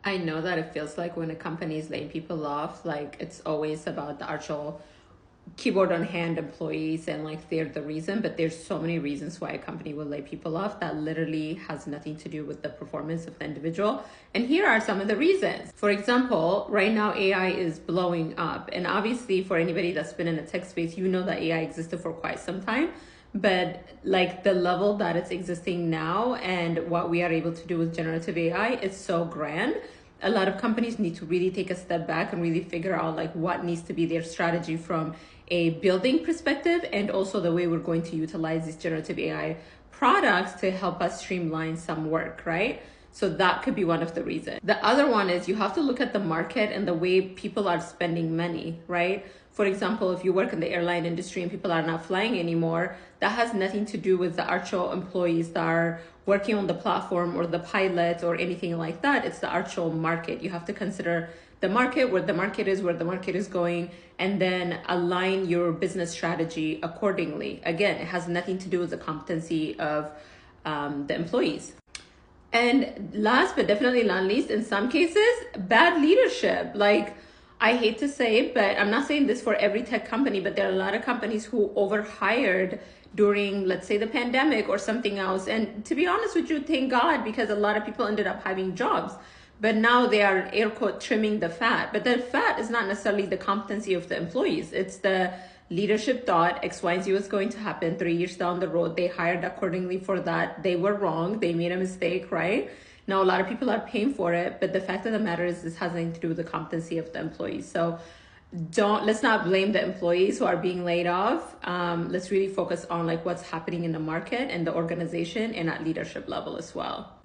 I know that it feels like when a company is laying people off, like it's always about the actual keyboard on hand employees and like they're the reason, but there's so many reasons why a company will lay people off that literally has nothing to do with the performance of the individual. And here are some of the reasons. For example, right now AI is blowing up, and obviously for anybody that's been in the tech space, you know that AI existed for quite some time, but like the level that it's existing now and what we are able to do with generative AI is so grand. A lot of companies need to really take a step back and really figure out like what needs to be their strategy from a building perspective, and also the way we're going to utilize these generative AI products to help us streamline some work, right? So that could be one of the reasons. The other one is you have to look at the market and the way people are spending money, right? For example, if you work in the airline industry and people are not flying anymore, that has nothing to do with the actual employees that are working on the platform or the pilots or anything like that. It's the actual market. You have to consider the market, where the market is going, and then align your business strategy accordingly. Again, it has nothing to do with the competency of the employees. And last but definitely not least, in some cases, bad leadership. Like, I hate to say it, but I'm not saying this for every tech company, but there are a lot of companies who overhired during, let's say, the pandemic or something else. And to be honest with you, thank God, because a lot of people ended up having jobs. But now they are, air quote, trimming the fat. But the fat is not necessarily the competency of the employees. It's the leadership thought X, Y, and Z was going to happen 3 years down the road. They hired accordingly for that. They were wrong. They made a mistake, right? Now, a lot of people are paying for it. But the fact of the matter is this has nothing to do with the competency of the employees. So let's not blame the employees who are being laid off. Let's really focus on like what's happening in the market and the organization and at leadership level as well.